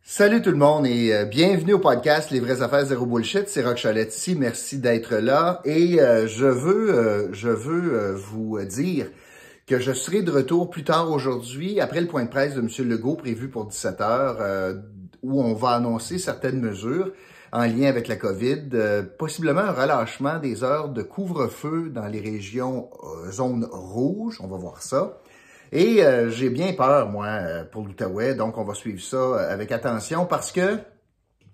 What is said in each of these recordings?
Salut tout le monde et bienvenue au podcast Les vraies affaires zéro bullshit. C'est Roch Chalette ici. Merci d'être là et je veux vous dire que je serai de retour plus tard aujourd'hui après le point de presse de M. Legault prévu pour 17 h où on va annoncer certaines mesures en lien avec la COVID, possiblement un relâchement des heures de couvre-feu dans les régions zones rouges. On va voir ça. Et j'ai bien peur, moi, pour l'Outaouais, donc on va suivre ça avec attention parce que,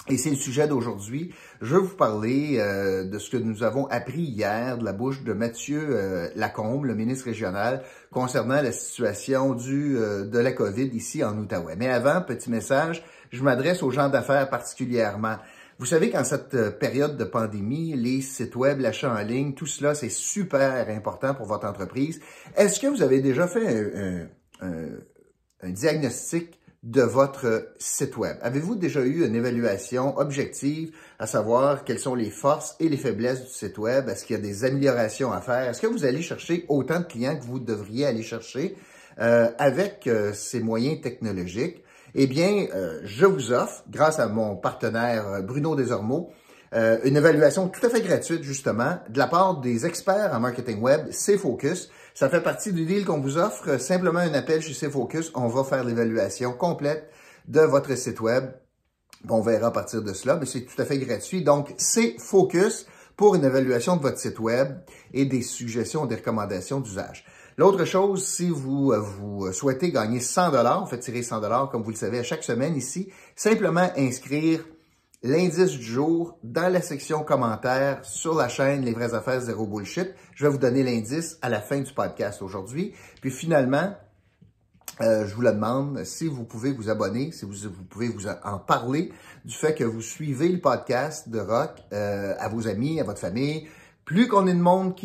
et c'est le sujet d'aujourd'hui, je vais vous parler de ce que nous avons appris hier de la bouche de Mathieu Lacombe, le ministre régional, concernant la situation de la COVID ici en Outaouais. Mais avant, petit message, je m'adresse aux gens d'affaires particulièrement. Vous savez qu'en cette période de pandémie, les sites web, l'achat en ligne, tout cela, c'est super important pour votre entreprise. Est-ce que vous avez déjà fait un diagnostic de votre site web? Avez-vous déjà eu une évaluation objective à savoir quelles sont les forces et les faiblesses du site web? Est-ce qu'il y a des améliorations à faire? Est-ce que vous allez chercher autant de clients que vous devriez aller chercher avec ces moyens technologiques? Eh bien, je vous offre, grâce à mon partenaire Bruno Desormeaux, une évaluation tout à fait gratuite, justement, de la part des experts en marketing web, C-Focus. Ça fait partie du deal qu'on vous offre. Simplement un appel chez C-Focus. On va faire l'évaluation complète de votre site web. On verra à partir de cela, mais c'est tout à fait gratuit. Donc, C-Focus pour une évaluation de votre site web et des suggestions, des recommandations d'usage. L'autre chose, si vous souhaitez gagner 100 $, on fait tirer 100 $, comme vous le savez, à chaque semaine ici, simplement inscrire l'indice du jour dans la section commentaires sur la chaîne Les vraies affaires zéro bullshit. Je vais vous donner l'indice à la fin du podcast aujourd'hui. Puis finalement, je vous le demande, si vous pouvez vous abonner, si vous pouvez vous en parler du fait que vous suivez le podcast de Roch à vos amis, à votre famille. Plus qu'on est de monde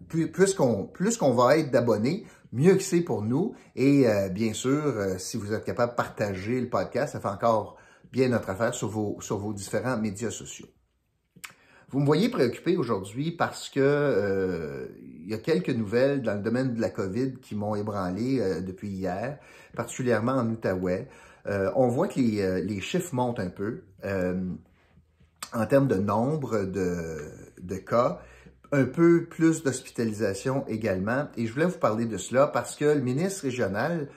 plus qu'on va être d'abonnés, mieux que c'est pour nous. Et bien sûr, si vous êtes capable de partager le podcast, ça fait encore bien notre affaire sur vos différents médias sociaux. Vous me voyez préoccupé aujourd'hui parce que il y a quelques nouvelles dans le domaine de la COVID qui m'ont ébranlé depuis hier, particulièrement en Outaouais. On voit que les chiffres montent un peu en termes de nombre de cas. Un peu plus d'hospitalisation également. Et je voulais vous parler de cela parce que le ministre régional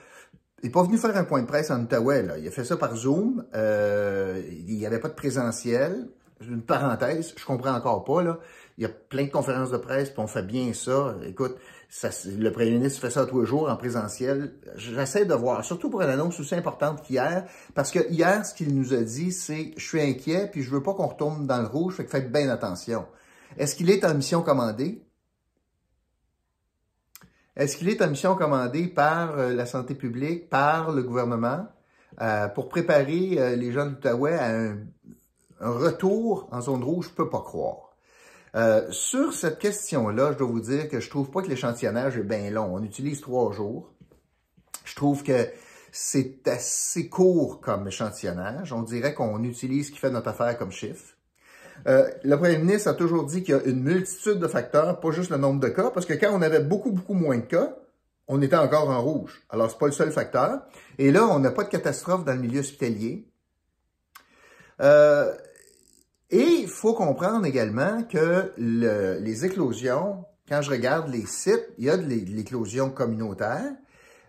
n'est pas venu faire un point de presse en Outaouais. Là. Il a fait ça par Zoom. Il n'y avait pas de présentiel. Une parenthèse, je comprends encore pas. Là. Il y a plein de conférences de presse, puis on fait bien ça. Écoute, le premier ministre fait ça tous les jours en présentiel. J'essaie de voir, surtout pour une annonce aussi importante qu'hier, parce que hier, ce qu'il nous a dit, c'est « je suis inquiet, puis je veux pas qu'on retourne dans le rouge, fait que faites bien attention ». Est-ce qu'il est en mission commandée? Est-ce qu'il est en mission commandée par la santé publique, par le gouvernement, pour préparer les gens de l'Outaouais à un retour en zone rouge? Je ne peux pas croire. Sur cette question-là, je dois vous dire que je trouve pas que l'échantillonnage est bien long. On utilise 3 jours. Je trouve que c'est assez court comme échantillonnage. On dirait qu'on utilise ce qui fait notre affaire comme chiffre. Le premier ministre a toujours dit qu'il y a une multitude de facteurs, pas juste le nombre de cas, parce que quand on avait beaucoup moins de cas, on était encore en rouge. Alors, c'est pas le seul facteur. Et là, on n'a pas de catastrophe dans le milieu hospitalier. Et il faut comprendre également que les éclosions, quand je regarde les sites, il y a de l'éclosion communautaire,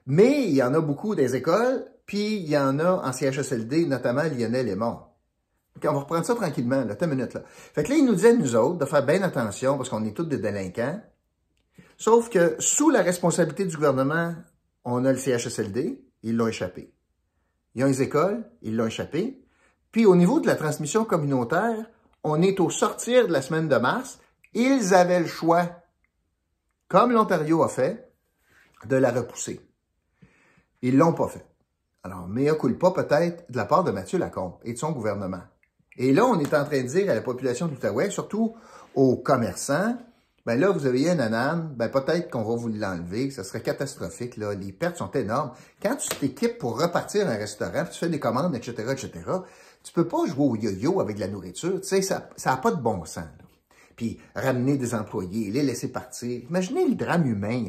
mais il y en a beaucoup des écoles, puis il y en a en CHSLD, notamment Lionel Aymon. Okay, on va reprendre ça tranquillement, là, 10 minutes. Là. Fait que là, il nous disait, nous autres, de faire bien attention parce qu'on est tous des délinquants. Sauf que sous la responsabilité du gouvernement, on a le CHSLD, ils l'ont échappé. Ils ont les écoles, ils l'ont échappé. Puis au niveau de la transmission communautaire, on est au sortir de la semaine de mars. Ils avaient le choix, comme l'Ontario a fait, de la repousser. Ils l'ont pas fait. Alors, mea culpa peut-être de la part de Mathieu Lacombe et de son gouvernement. Et là, on est en train de dire à la population de l'Outaouais, surtout aux commerçants, ben là, vous avez un ananas, ben peut-être qu'on va vous l'enlever, que ce serait catastrophique, là. Les pertes sont énormes. Quand tu t'équipes pour repartir à un restaurant, tu fais des commandes, etc., tu peux pas jouer au yo-yo avec de la nourriture, tu sais, ça n'a pas de bon sens, là. Puis, ramener des employés, les laisser partir. Imaginez le drame humain,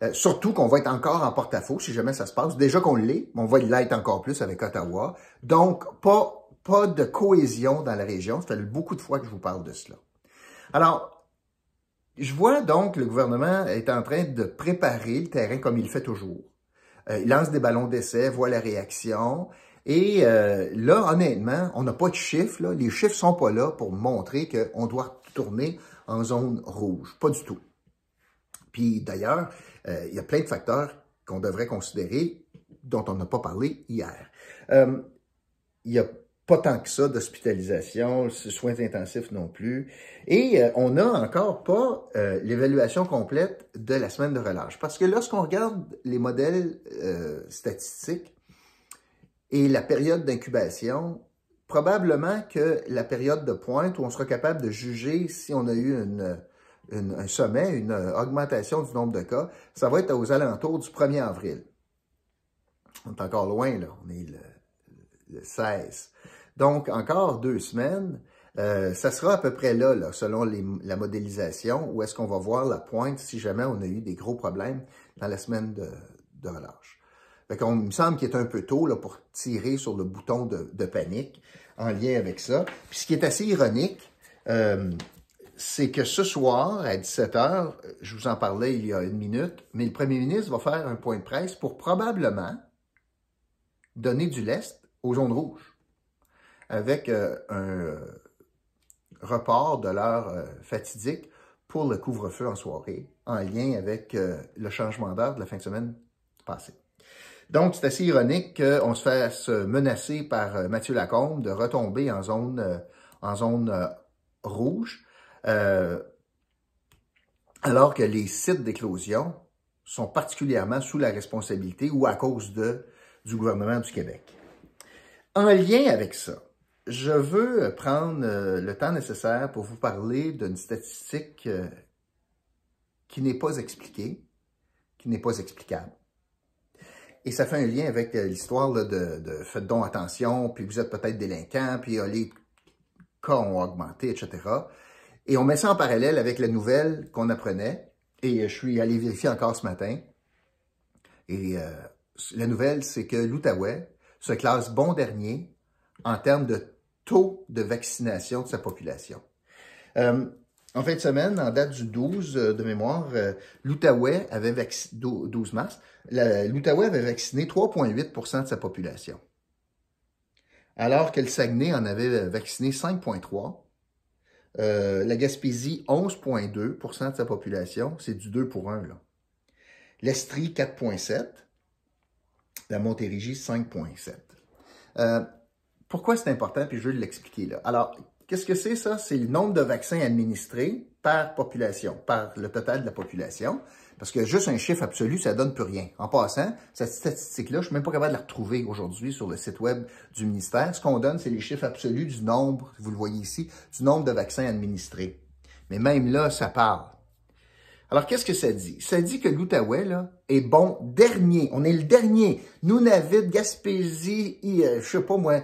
là. Surtout qu'on va être encore en porte-à-faux si jamais ça se passe. Déjà qu'on l'est, mais on va l'être encore plus avec Ottawa. Donc, pas de cohésion dans la région. Ça fait beaucoup de fois que je vous parle de cela. Alors, je vois donc le gouvernement est en train de préparer le terrain comme il le fait toujours. Il lance des ballons d'essai, voit la réaction. Et là, honnêtement, on n'a pas de chiffres. Là. Les chiffres sont pas là pour montrer qu'on doit tourner en zone rouge. Pas du tout. Puis d'ailleurs, il y a plein de facteurs qu'on devrait considérer, dont on n'a pas parlé hier. Il n'y a pas tant que ça d'hospitalisation, soins intensifs non plus. Et on n'a encore pas l'évaluation complète de la semaine de relâche. Parce que lorsqu'on regarde les modèles statistiques et la période d'incubation, probablement que la période de pointe où on sera capable de juger si on a eu un sommet, une augmentation du nombre de cas, ça va être aux alentours du 1er avril. On est encore loin, là. On est le 16. Donc, encore 2 semaines, ça sera à peu près là selon la modélisation, où est-ce qu'on va voir la pointe si jamais on a eu des gros problèmes dans la semaine de relâche. Fait qu'on, il me semble qu'il est un peu tôt là, pour tirer sur le bouton de panique en lien avec ça. Puis ce qui est assez ironique, c'est que ce soir, à 17h, je vous en parlais il y a 1 minute, mais le premier ministre va faire un point de presse pour probablement donner du lest aux zones rouges, avec un report de l'heure fatidique pour le couvre-feu en soirée, en lien avec le changement d'heure de la fin de semaine passée. Donc, c'est assez ironique qu'on se fasse menacer par Mathieu Lacombe de retomber en zone rouge, alors que les sites d'éclosion sont particulièrement sous la responsabilité ou à cause du gouvernement du Québec. En lien avec ça, je veux prendre le temps nécessaire pour vous parler d'une statistique qui n'est pas expliquée, qui n'est pas explicable. Et ça fait un lien avec l'histoire de faites donc attention, puis vous êtes peut-être délinquant, puis les cas ont augmenté, etc. Et on met ça en parallèle avec la nouvelle qu'on apprenait, et je suis allé vérifier encore ce matin. Et la nouvelle, c'est que l'Outaouais se classe bon dernier en termes de taux de vaccination de sa population. En fin de semaine, en date du 12 de mémoire, l'Outaouais avait vacciné, 12 mars, l'Outaouais avait vacciné 3,8 % de sa population. Alors que le Saguenay en avait vacciné 5,3 %. La Gaspésie, 11,2 % de sa population. C'est du 2 pour 1, là. L'Estrie, 4,7 %. La Montérégie, 5,7 %. Pourquoi c'est important? Puis je veux l'expliquer là. Alors, qu'est-ce que c'est ça? C'est le nombre de vaccins administrés par population, par le total de la population. Parce que juste un chiffre absolu, ça donne plus rien. En passant, cette statistique-là, je ne suis même pas capable de la retrouver aujourd'hui sur le site web du ministère. Ce qu'on donne, c'est les chiffres absolus du nombre, vous le voyez ici, du nombre de vaccins administrés. Mais même là, ça parle. Alors, qu'est-ce que ça dit? Ça dit que l'Outaouais, là, est bon dernier. On est le dernier. Nunavut, Gaspésie, je sais pas moi,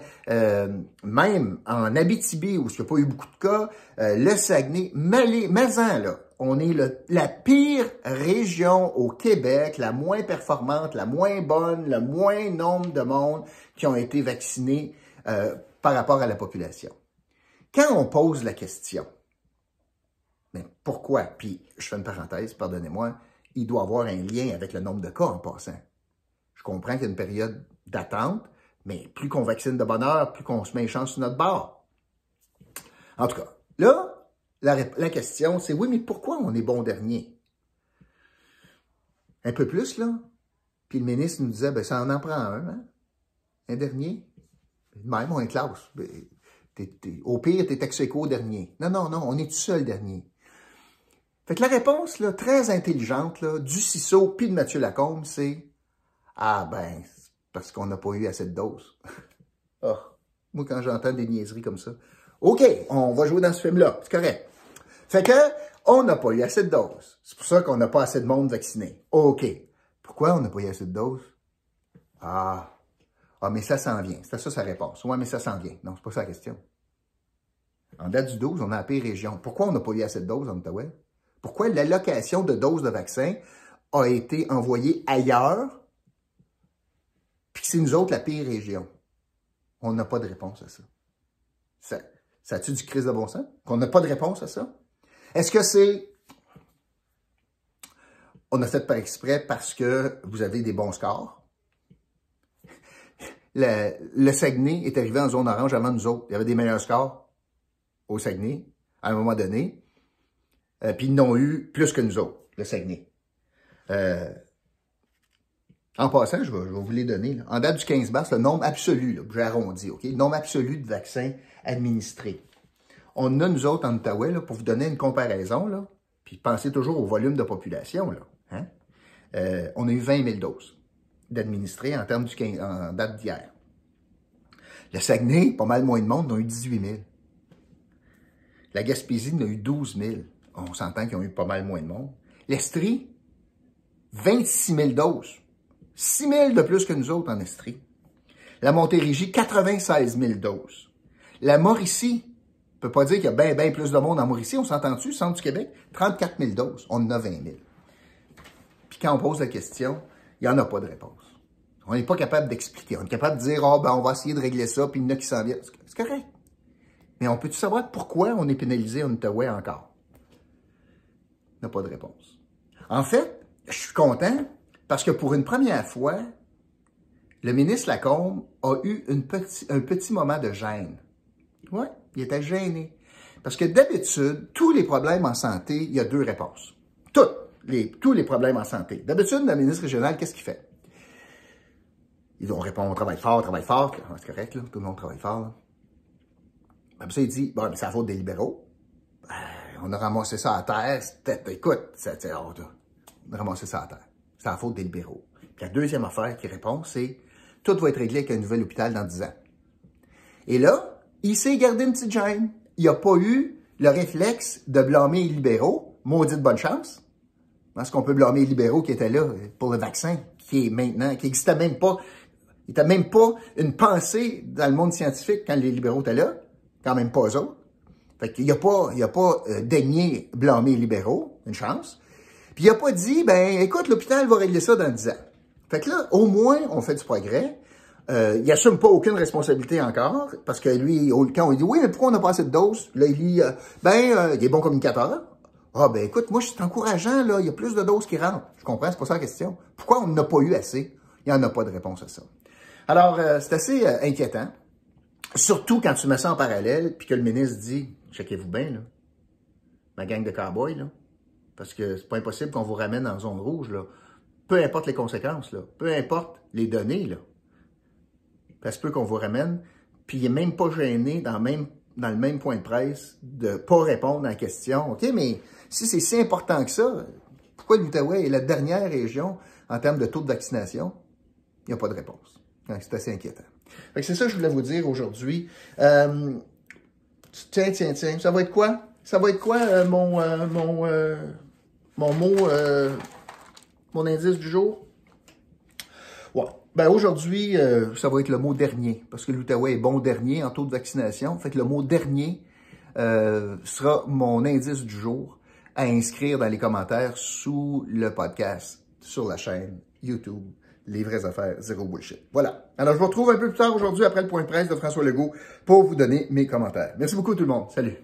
même en Abitibi, où il n'y a pas eu beaucoup de cas, le Saguenay, Mazan, là, on est la pire région au Québec, la moins performante, la moins bonne, le moins nombre de monde qui ont été vaccinés par rapport à la population. Quand on pose la question, mais pourquoi? Puis, je fais une parenthèse, pardonnez-moi, il doit avoir un lien avec le nombre de cas en passant. Je comprends qu'il y a une période d'attente, mais plus qu'on vaccine de bonne heure, plus qu'on se met une chance sur notre bord. En tout cas, là, la question, c'est oui, mais pourquoi on est bon dernier? Un peu plus, là. Puis le ministre nous disait, ben ça en prend un, hein? Un dernier. Même, on est classe. Au pire, t'es ex-aequo dernier. Non, on est tout seul dernier. Fait que la réponse, là, très intelligente, là, du CISO puis de Mathieu Lacombe, c'est « Ah, ben, parce qu'on n'a pas eu assez de doses. » Oh, moi, quand j'entends des niaiseries comme ça, « OK, on va jouer dans ce film-là, c'est correct. » Fait que, on n'a pas eu assez de doses. C'est pour ça qu'on n'a pas assez de monde vacciné. OK. Pourquoi on n'a pas eu assez de doses? Ah, mais ça s'en vient. C'est ça sa réponse. Ouais, mais ça s'en vient. Non, c'est pas ça la question. En date du 12, on a la pire région. Pourquoi on n'a pas eu assez de doses en Outaouais? Pourquoi l'allocation de doses de vaccins a été envoyé ailleurs, puis que c'est nous autres la pire région? On n'a pas de réponse à ça. Ça a-tu du crise de bon sens? Qu'on n'a pas de réponse à ça? Est-ce que c'est... On a fait par exprès parce que vous avez des bons scores? Le Saguenay est arrivé en zone orange avant nous autres. Il y avait des meilleurs scores au Saguenay, à un moment donné. Puis ils n'ont eu plus que nous autres, le Saguenay. En passant, je vais vous les donner. Là. En date du 15 mars, le nombre absolu, là, j'ai arrondi, OK? Le nombre absolu de vaccins administrés. On a, nous autres, en Outaouais, là, pour vous donner une comparaison, là, puis pensez toujours au volume de population, là, hein? On a eu 20 000 doses d'administrés en termes en date d'hier. Le Saguenay, pas mal moins de monde, on a eu 18 000. La Gaspésie, on a eu 12 000. On s'entend qu'ils ont eu pas mal moins de monde. L'Estrie, 26 000 doses. 6 000 de plus que nous autres en Estrie. La Montérégie, 96 000 doses. La Mauricie, on ne peut pas dire qu'il y a bien plus de monde en Mauricie. On s'entend-tu, centre du Québec? 34 000 doses. On en a 20 000. Puis quand on pose la question, il n'y en a pas de réponse. On n'est pas capable d'expliquer. On est capable de dire, on va essayer de régler ça, puis il y en a qui s'en viennent. C'est correct. Mais on peut-tu savoir pourquoi on est pénalisé en Outaouais encore? On n'a pas de réponse. En fait, je suis content parce que pour une première fois, le ministre Lacombe a eu un petit moment de gêne. Oui, il était gêné. Parce que d'habitude, tous les problèmes en santé, il y a deux réponses. Tous les problèmes en santé. D'habitude, le ministre régional, qu'est-ce qu'il fait? On répond, on travaille fort. C'est correct, là. Tout le monde travaille fort, là. Après ça, il dit, bon, c'est la faute des libéraux. On a ramassé ça à terre. Écoute, on a ramassé ça à terre. C'est la faute des libéraux. Puis la deuxième affaire qui répond, c'est, tout va être réglé avec un nouvel hôpital dans 10 ans. Et là, il s'est gardé une petite gêne. Il n'a pas eu le réflexe de blâmer les libéraux. Maudite bonne chance. Parce qu'on peut blâmer les libéraux qui étaient là pour le vaccin, qui n'existait même pas. Il n'était même pas une pensée dans le monde scientifique quand les libéraux étaient là. Quand même pas eux autres. Fait qu'il n'a pas daigné blâmer les libéraux, une chance. Puis il n'a pas dit, écoute, l'hôpital va régler ça dans 10 ans. Fait que là, au moins, on fait du progrès. Il n'assume pas aucune responsabilité encore, parce que lui, quand on lui dit, oui, mais pourquoi on n'a pas assez de doses? Là, il dit, il est bon communicateur. Écoute, moi, c'est encourageant, là, il y a plus de doses qui rentrent. Je comprends, c'est pas ça la question. Pourquoi on n'a pas eu assez? Il n'y en a pas de réponse à ça. Alors, c'est assez inquiétant. Surtout quand tu mets ça en parallèle, puis que le ministre dit, checkez-vous bien, là, ma gang de cow-boys, là, parce que c'est pas impossible qu'on vous ramène en zone rouge, là. Peu importe les conséquences, là, peu importe les données, là. Ça se peut qu'on vous ramène, puis il n'est même pas gêné dans le même point de presse de pas répondre à la question. OK, mais si c'est si important que ça, pourquoi l'Outaouais est la dernière région en termes de taux de vaccination? Il n'y a pas de réponse. C'est assez inquiétant. C'est ça que je voulais vous dire aujourd'hui. Tiens, ça va être quoi? Ça va être quoi mon mot, mon indice du jour? Ouais. Aujourd'hui, ça va être le mot dernier, parce que l'Outaouais est bon dernier en taux de vaccination. Fait que le mot dernier sera mon indice du jour à inscrire dans les commentaires sous le podcast, sur la chaîne YouTube. Les vraies affaires, zéro bullshit. Voilà. Alors, je vous retrouve un peu plus tard aujourd'hui après le point de presse de François Legault pour vous donner mes commentaires. Merci beaucoup tout le monde. Salut.